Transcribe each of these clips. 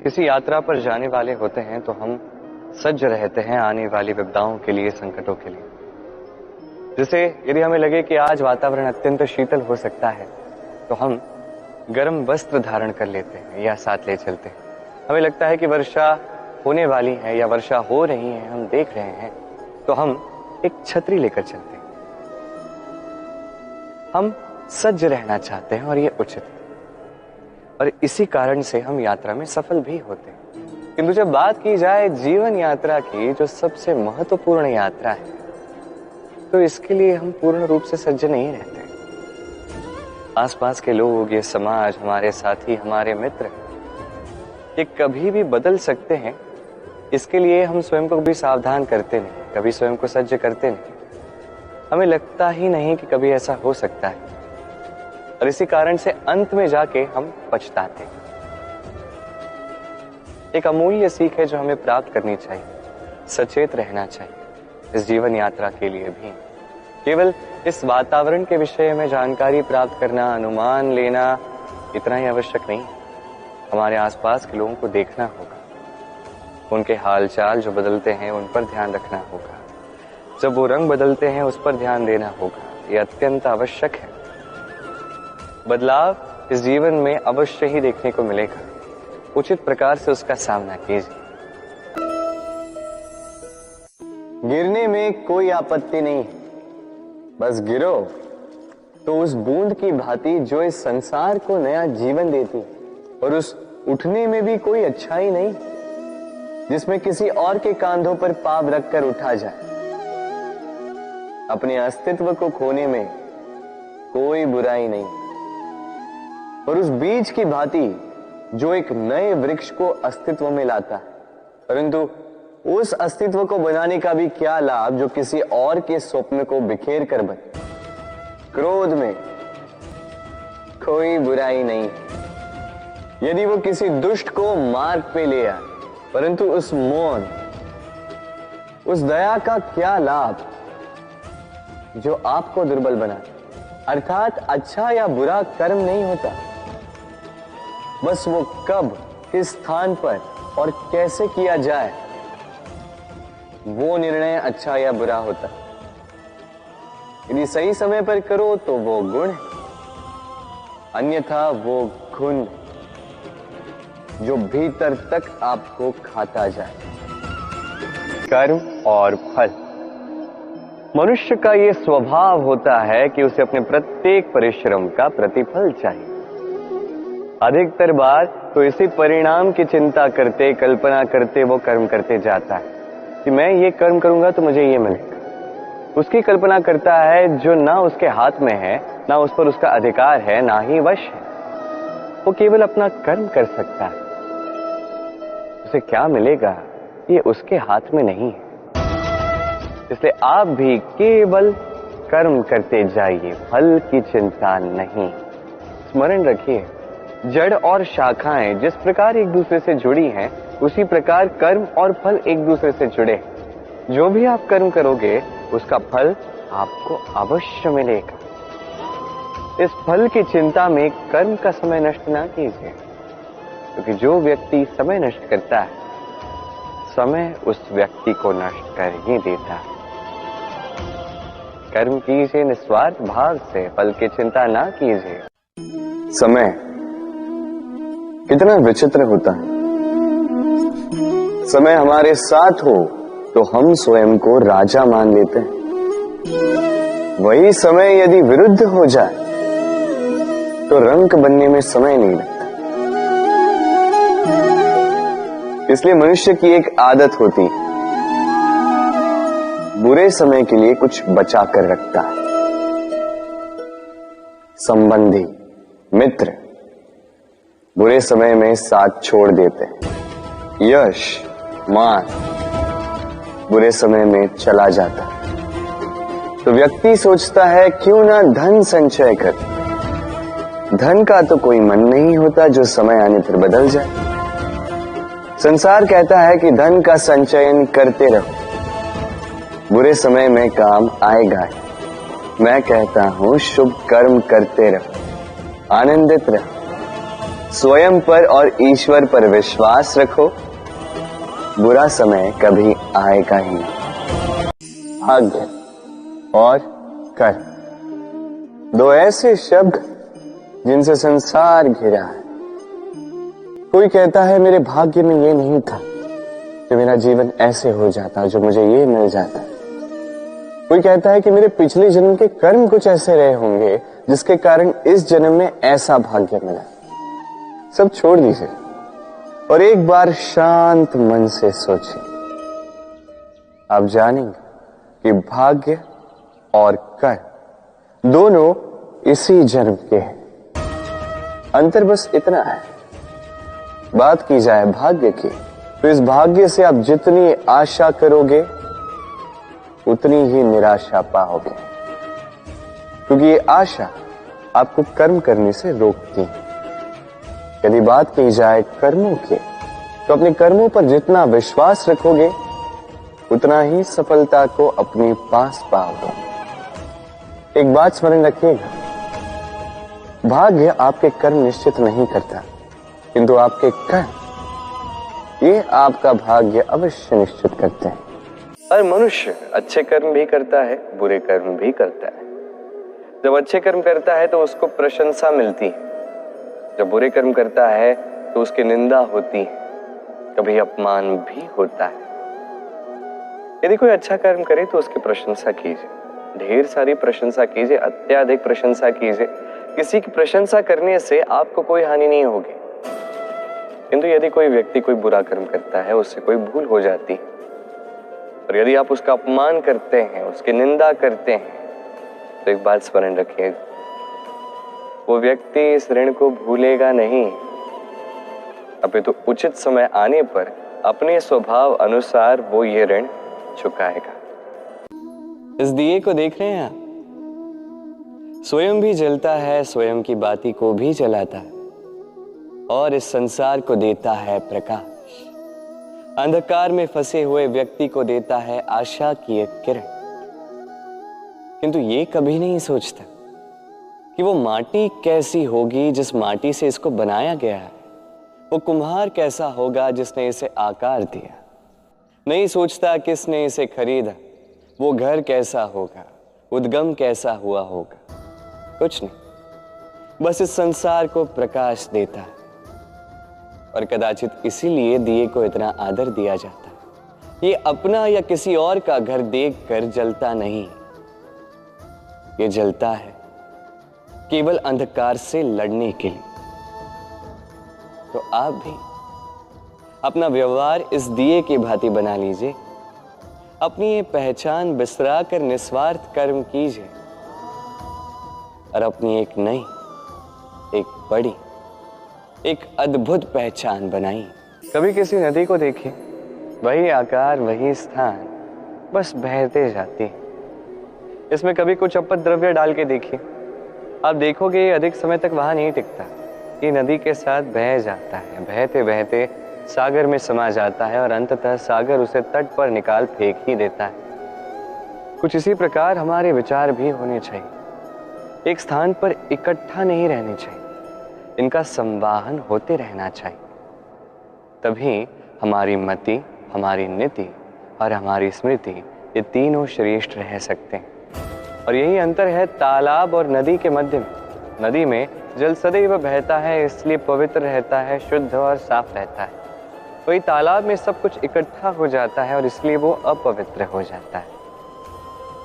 किसी यात्रा पर जाने वाले होते हैं तो हम सज्ज रहते हैं आने वाली विपदाओं के लिए, संकटों के लिए। जैसे यदि हमें लगे कि आज वातावरण अत्यंत शीतल हो सकता है तो हम गर्म वस्त्र धारण कर लेते हैं या साथ ले चलते हैं। हमें लगता है कि वर्षा होने वाली है या वर्षा हो रही है, हम देख रहे हैं, तो हम एक छतरी लेकर चलते हैं। हम सज्ज रहना चाहते हैं और ये उचित है, और इसी कारण से हम यात्रा में सफल भी होते हैं। किंतु जब बात की जाए जीवन यात्रा की, जो सबसे महत्वपूर्ण यात्रा है, तो इसके लिए हम पूर्ण रूप से सज्ज नहीं रहते। आसपास के लोग, ये समाज, हमारे साथी, हमारे मित्र, ये कभी भी बदल सकते हैं। इसके लिए हम स्वयं को भी सावधान करते नहीं, कभी स्वयं को सज्ज करते नहीं। हमें लगता ही नहीं कि कभी ऐसा हो सकता है, और इसी कारण से अंत में जाके हम पछताते हैं। एक अमूल्य सीख है जो हमें प्राप्त करनी चाहिए। सचेत रहना चाहिए इस जीवन यात्रा के लिए भी। केवल इस वातावरण के विषय में जानकारी प्राप्त करना, अनुमान लेना इतना ही आवश्यक नहीं। हमारे आसपास के लोगों को देखना होगा, उनके हालचाल जो बदलते हैं उन पर ध्यान रखना होगा। जब वो रंग बदलते हैं उस पर ध्यान देना होगा। ये अत्यंत आवश्यक है। बदलाव इस जीवन में अवश्य ही देखने को मिलेगा। उचित प्रकार से उसका सामना कीजिए। गिरने में कोई आपत्ति नहीं, बस गिरो तो उस बूंद की भांति जो इस संसार को नया जीवन देती, और उस उठने में भी कोई अच्छाई नहीं जिसमें किसी और के कांधों पर पाप रखकर उठा जाए। अपने अस्तित्व को खोने में कोई बुराई नहीं, और उस बीज की भांति जो एक नए वृक्ष को अस्तित्व में लाता है, परंतु उस अस्तित्व को बनाने का भी क्या लाभ जो किसी और के स्वप्न को बिखेर कर बने। क्रोध में कोई बुराई नहीं, यदि वो किसी दुष्ट को मार्ग पे ले आए, परंतु उस मौन, उस दया का क्या लाभ जो आपको दुर्बल बनाए। अर्थात अच्छा या बुरा कर्म नहीं होता, बस वो कब, किस स्थान पर और कैसे किया जाए, वो निर्णय अच्छा या बुरा होता। यदि सही समय पर करो तो वो गुण है, अन्यथा वो घुन जो भीतर तक आपको खाता जाए। कर्म और फल। मनुष्य का ये स्वभाव होता है कि उसे अपने प्रत्येक परिश्रम का प्रतिफल चाहिए। अधिकतर बार तो इसी परिणाम की चिंता करते, कल्पना करते वो कर्म करते जाता है कि मैं ये कर्म करूंगा तो मुझे ये मिलेगा। उसकी कल्पना करता है जो ना उसके हाथ में है, ना उस पर उसका अधिकार है, ना ही वश है। वो केवल अपना कर्म कर सकता है। उसे क्या मिलेगा ये उसके हाथ में नहीं है। इसलिए आप भी केवल कर्म करते जाइए, फल की चिंता नहीं। स्मरण रखिए, जड़ और शाखाएं जिस प्रकार एक दूसरे से जुड़ी हैं, उसी प्रकार कर्म और फल एक दूसरे से जुड़े। जो भी आप कर्म करोगे उसका फल आपको अवश्य मिलेगा। इस फल की चिंता में कर्म का समय नष्ट ना कीजिए, क्योंकि जो व्यक्ति समय नष्ट करता है, समय उस व्यक्ति को नष्ट कर ही देता है। कर्म कीजिए निस्वार्थ भाव से, फल की चिंता ना कीजिए। समय कितना विचित्र होता है। समय हमारे साथ हो तो हम स्वयं को राजा मान लेते हैं। वही समय यदि विरुद्ध हो जाए तो रंक बनने में समय नहीं लगता। इसलिए मनुष्य की एक आदत होती, बुरे समय के लिए कुछ बचा कर रखता है। संबंधी, मित्र बुरे समय में साथ छोड़ देते हैं। यश, मान बुरे समय में चला जाता है। तो व्यक्ति सोचता है क्यों ना धन संचय कर। धन का तो कोई मन नहीं होता जो समय आने पर बदल जाए। संसार कहता है कि धन का संचयन करते रहो, बुरे समय में काम आएगा। मैं कहता हूं शुभ कर्म करते रहो, आनंदित रहो, स्वयं पर और ईश्वर पर विश्वास रखो, बुरा समय कभी आएगा ही नहीं। भाग्य और कर, दो ऐसे शब्द जिनसे संसार घिरा है। कोई कहता है मेरे भाग्य में ये नहीं था कि मेरा जीवन ऐसे हो जाता, जो मुझे ये मिल जाता। कोई कहता है कि मेरे पिछले जन्म के कर्म कुछ ऐसे रहे होंगे जिसके कारण इस जन्म में ऐसा भाग्य मिला। सब छोड़ दीजिए और एक बार शांत मन से सोचिए। आप जानेंगे कि भाग्य और कर दोनों इसी जन्म के हैं। अंतर बस इतना है, बात की जाए भाग्य की, तो इस भाग्य से आप जितनी आशा करोगे उतनी ही निराशा पाओगे, क्योंकि ये आशा आपको कर्म करने से रोकती है। यदि बात की जाए कर्मों की, तो अपने कर्मों पर जितना विश्वास रखोगे उतना ही सफलता को अपने पास पाओगे। एक बात स्मरण रखिएगा, भाग्य आपके कर्म निश्चित नहीं करता, किंतु आपके कर्म ये आपका भाग्य अवश्य निश्चित करते हैं। हर मनुष्य अच्छे कर्म भी करता है, बुरे कर्म भी करता है। जब अच्छे कर्म करता है तो उसको प्रशंसा मिलती है, जब बुरे कर्म करता है तो उसकी निंदा होती है, कभी अपमान भी होता है। यदि कोई अच्छा कर्म करे तो उसकी प्रशंसा कीजिए, ढेर सारी प्रशंसा कीजिए, अत्याधिक प्रशंसा कीजिए। किसी की प्रशंसा करने से आपको कोई हानि नहीं होगी, किंतु यदि कोई व्यक्ति कोई बुरा कर्म करता है, उससे कोई भूल हो जाती है, और यदि आप उसका अपमान करते हैं, उसकी निंदा करते हैं, तो एक बात स्मरण रखिएगा, वो व्यक्ति इस ऋण को भूलेगा नहीं, अपितु उचित समय आने पर अपने स्वभाव अनुसार वो ये ऋण चुकाएगा। इस दिए को देख रहे हैं आप, स्वयं भी जलता है, स्वयं की बाती को भी जलाता है और इस संसार को देता है प्रकाश। अंधकार में फंसे हुए व्यक्ति को देता है आशा की एक किरण। किंतु ये कभी नहीं सोचता कि वो माटी कैसी होगी जिस माटी से इसको बनाया गया है, वो कुम्हार कैसा होगा जिसने इसे आकार दिया। नहीं सोचता किसने इसे खरीदा, वो घर कैसा होगा, उद्गम कैसा हुआ होगा, कुछ नहीं, बस इस संसार को प्रकाश देता है। और कदाचित इसीलिए दिए को इतना आदर दिया जाता है। ये अपना या किसी और का घर देखकर जलता नहीं, ये जलता है केवल अंधकार से लड़ने के लिए। तो आप भी अपना व्यवहार इस दिए की भांति बना लीजिए, अपनी ये पहचान बिसरा कर निस्वार्थ कर्म कीजिए और अपनी एक नई, एक बड़ी, एक अद्भुत पहचान बनाई। कभी किसी नदी को देखिए, वही आकार, वही स्थान, बस बहते जाती है। इसमें कभी कुछ अपद्रव्य डाल के देखिए, आप देखोगे ये अधिक समय तक वहां नहीं टिकता। ये नदी के साथ बह जाता है, बहते बहते सागर में समा जाता है और अंततः सागर उसे तट पर निकाल फेंक ही देता है। कुछ इसी प्रकार हमारे विचार भी होने चाहिए, एक स्थान पर इकट्ठा नहीं रहने चाहिए, इनका संवाहन होते रहना चाहिए। तभी हमारी मति, हमारी नीति और हमारी स्मृति, ये तीनों श्रेष्ठ रह सकते हैं। और यही अंतर है तालाब और नदी के मध्य में। नदी में जल सदैव बहता है, इसलिए पवित्र रहता है, शुद्ध और साफ रहता है। वही तालाब में सब कुछ इकट्ठा हो जाता है और इसलिए वो अपवित्र हो जाता है।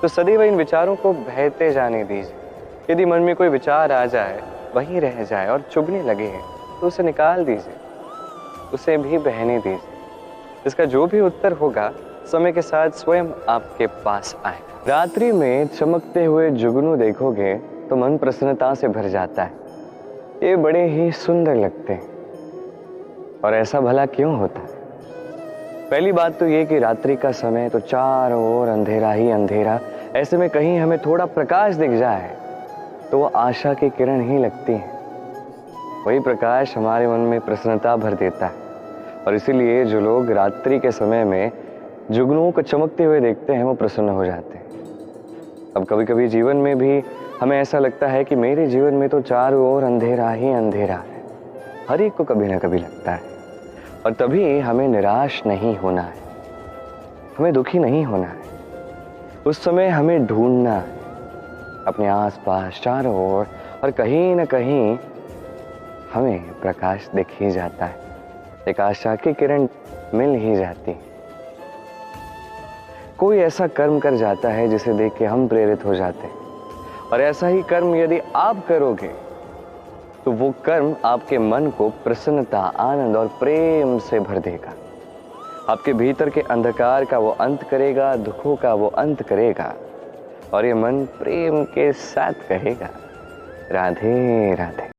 तो सदैव इन विचारों को बहते जाने दीजिए। यदि मन में कोई विचार आ जाए, वहीं रह जाए और चुभने लगे, तो उसे निकाल दीजिए, उसे भी बहने दीजिए। इसका जो भी उत्तर होगा समय के साथ स्वयं आपके पास आएगा। रात्रि में चमकते हुए जुगनू देखोगे तो मन प्रसन्नता से भर जाता है। ये बड़े ही सुंदर लगते हैं। और ऐसा भला क्यों होता है? पहली बात तो ये कि रात्रि का समय तो चारों ओर अंधेरा ही अंधेरा, ऐसे में कहीं हमें थोड़ा प्रकाश दिख जाए तो वो आशा की किरण ही लगती है। वही प्रकाश हमारे मन में प्रसन्नता भर देता है। और इसीलिए जो लोग रात्रि के समय में जुगनुओं को चमकते हुए देखते हैं, वो प्रसन्न हो जाते हैं। अब कभी कभी जीवन में भी हमें ऐसा लगता है कि मेरे जीवन में तो चारों ओर अंधेरा ही अंधेरा है, हर एक को कभी ना कभी लगता है, और तभी हमें निराश नहीं होना है, हमें दुखी नहीं होना है। उस समय हमें ढूंढना है अपने आसपास चारों ओर, और कहीं ना कहीं हमें प्रकाश दिख ही जाता है, एक आशा की किरण मिल ही जाती है। कोई ऐसा कर्म कर जाता है जिसे देख के हम प्रेरित हो जाते हैं, और ऐसा ही कर्म यदि आप करोगे तो वो कर्म आपके मन को प्रसन्नता, आनंद और प्रेम से भर देगा। आपके भीतर के अंधकार का वो अंत करेगा, दुखों का वो अंत करेगा, और ये मन प्रेम के साथ कहेगा, राधे राधे।